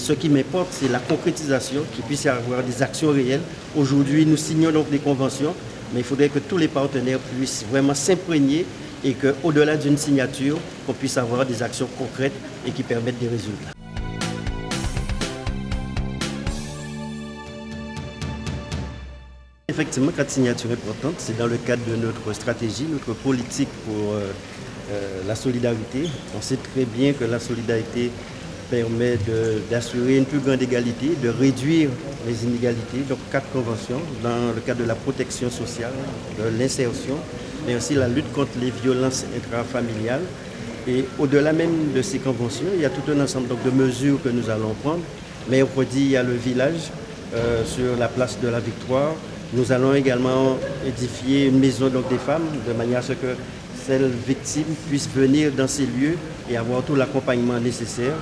ce qui m'importe, c'est la concrétisation, qu'il puisse y avoir des actions réelles. Aujourd'hui, nous signons donc des conventions, mais il faudrait que tous les partenaires puissent vraiment s'imprégner et qu'au-delà d'une signature, qu'on puisse avoir des actions concrètes et qui permettent des résultats. Effectivement, quatre signatures importantes, c'est dans le cadre de notre stratégie, notre politique pour la solidarité. On sait très bien que la solidarité permet d'assurer une plus grande égalité, de réduire les inégalités. Donc 4 conventions dans le cadre de la protection sociale, de l'insertion, mais aussi la lutte contre les violences intrafamiliales. Et au-delà même de ces conventions, il y a tout un ensemble donc, de mesures que nous allons prendre. Mercredi, il y a le village sur la place de la Victoire. Nous allons également édifier une maison donc, des femmes de manière à ce que celles victimes puissent venir dans ces lieux et avoir tout l'accompagnement nécessaire.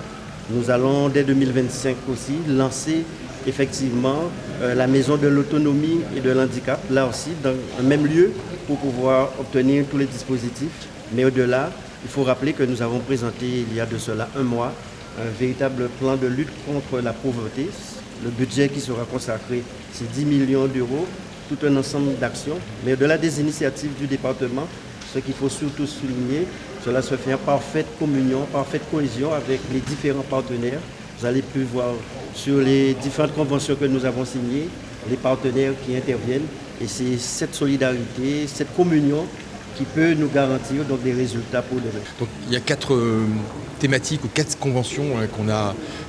Nous allons dès 2025 aussi lancer effectivement la maison de l'autonomie et de l'handicap, là aussi dans un même lieu pour pouvoir obtenir tous les dispositifs. Mais au-delà, il faut rappeler que nous avons présenté il y a de cela un mois un véritable plan de lutte contre la pauvreté. Le budget qui sera consacré, c'est 10 millions d'euros, tout un ensemble d'actions. Mais au-delà des initiatives du département, ce qu'il faut surtout souligner, cela se fait en parfaite communion, parfaite cohésion avec les différents partenaires. Vous allez pu voir sur les différentes conventions que nous avons signées, les partenaires qui interviennent. Et c'est cette solidarité, cette communion qui peut nous garantir donc, des résultats pour demain. Donc, il y a 4 thématiques ou 4 conventions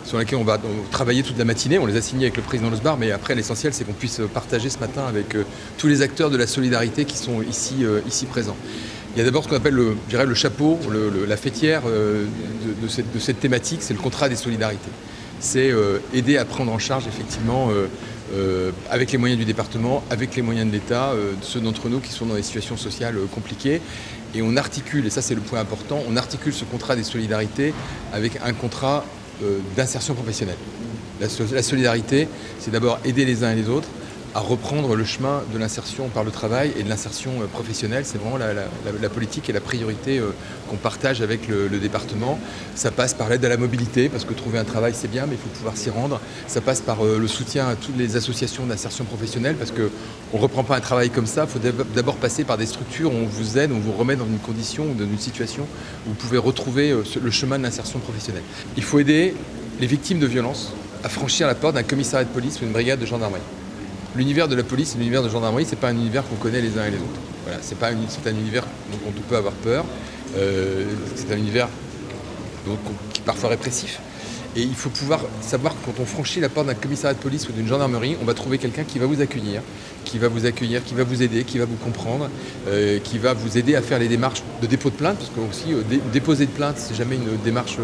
sur lesquelles on va travailler toute la matinée. On les a signées avec le président Losbar, mais après l'essentiel c'est qu'on puisse partager ce matin avec tous les acteurs de la solidarité qui sont ici présents. Il y a d'abord ce qu'on appelle le chapeau, la fêtière de cette thématique, c'est le contrat des solidarités. C'est aider à prendre en charge effectivement avec les moyens du département, avec les moyens de l'État, ceux d'entre nous qui sont dans des situations sociales compliquées. Et on articule, et ça c'est le point important, on articule ce contrat des solidarités avec un contrat d'insertion professionnelle. La solidarité, c'est d'abord aider les uns et les autres à reprendre le chemin de l'insertion par le travail et de l'insertion professionnelle. C'est vraiment la politique et la priorité qu'on partage avec le département. Ça passe par l'aide à la mobilité, parce que trouver un travail c'est bien, mais il faut pouvoir s'y rendre. Ça passe par le soutien à toutes les associations d'insertion professionnelle, parce qu'on ne reprend pas un travail comme ça. Il faut d'abord passer par des structures où on vous aide, on vous remet dans une condition ou dans une situation où vous pouvez retrouver le chemin de l'insertion professionnelle. Il faut aider les victimes de violences à franchir la porte d'un commissariat de police ou une brigade de gendarmerie. L'univers de la police et l'univers de la gendarmerie, ce n'est pas un univers qu'on connaît les uns et les autres. Voilà, c'est un univers dont on peut avoir peur. C'est un univers qui est parfois répressif. Et il faut pouvoir savoir que quand on franchit la porte d'un commissariat de police ou d'une gendarmerie, on va trouver quelqu'un qui va vous accueillir, qui va vous aider, qui va vous comprendre, qui va vous aider à faire les démarches de dépôt de plainte, parce que aussi déposer de plainte, c'est jamais une démarche,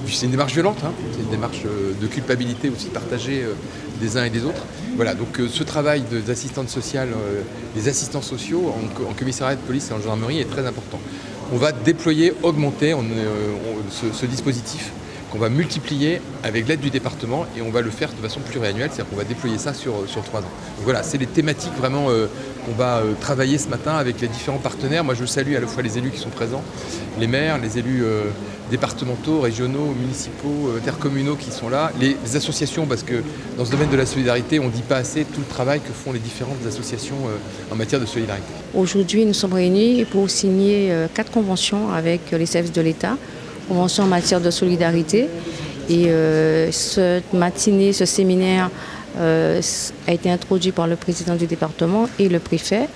c'est une démarche violente, hein, c'est une démarche de culpabilité aussi partagée des uns et des autres. Voilà, donc ce travail des assistantes sociales, des assistants sociaux en commissariat de police et en gendarmerie est très important. On va déployer, augmenter ce dispositif qu'on va multiplier avec l'aide du département et on va le faire de façon pluriannuelle, c'est-à-dire qu'on va déployer ça sur 3 ans. Donc voilà, c'est les thématiques vraiment qu'on va travailler ce matin avec les différents partenaires. Moi je salue à la fois les élus qui sont présents, les maires, les élus départementaux, régionaux, municipaux, intercommunaux qui sont là, les associations, parce que dans ce domaine de la solidarité, on ne dit pas assez tout le travail que font les différentes associations en matière de solidarité. Aujourd'hui, nous sommes réunis pour signer 4 conventions avec les services de l'État, convention en matière de solidarité. Et cette matinée, ce séminaire a été introduit par le président du département et le préfet.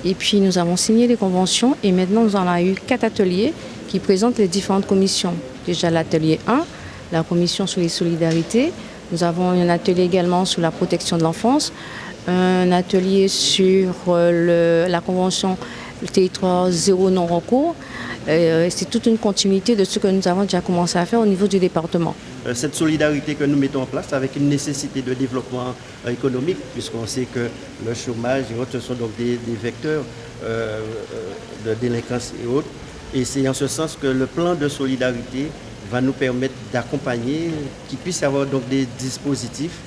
Et puis nous avons signé les conventions et maintenant nous en avons eu 4 ateliers qui présentent les différentes commissions. Déjà l'atelier 1, la commission sur les solidarités. Nous avons un atelier également sur la protection de l'enfance, un atelier sur la convention le territoire zéro non-recours. C'est toute une continuité de ce que nous avons déjà commencé à faire au niveau du département. Cette solidarité que nous mettons en place avec une nécessité de développement économique, puisqu'on sait que le chômage et autres, ce sont donc des vecteurs de délinquance et autres. Et c'est en ce sens que le plan de solidarité va nous permettre d'accompagner, qu'il puisse y avoir donc des dispositifs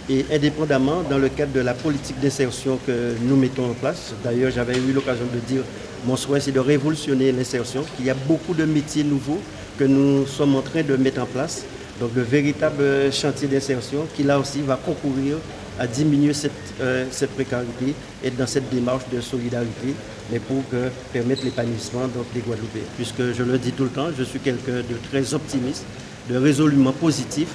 et indépendamment dans le cadre de la politique d'insertion que nous mettons en place. D'ailleurs, j'avais eu l'occasion de dire, mon souhait c'est de révolutionner l'insertion, qu'il y a beaucoup de métiers nouveaux que nous sommes en train de mettre en place Donc le véritable chantier d'insertion qui là aussi va concourir à diminuer cette précarité et dans cette démarche de solidarité, mais pour permettre l'épanouissement des Guadeloupéens. Puisque je le dis tout le temps, je suis quelqu'un de très optimiste, de résolument positif.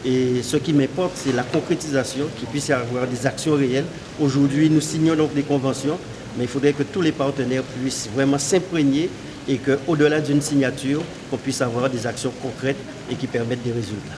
Et ce qui m'importe, c'est la concrétisation, qu'il puisse y avoir des actions réelles. Aujourd'hui, nous signons donc des conventions, mais il faudrait que tous les partenaires puissent vraiment s'imprégner et qu'au-delà d'une signature, qu'on puisse avoir des actions concrètes et qui permettent des résultats.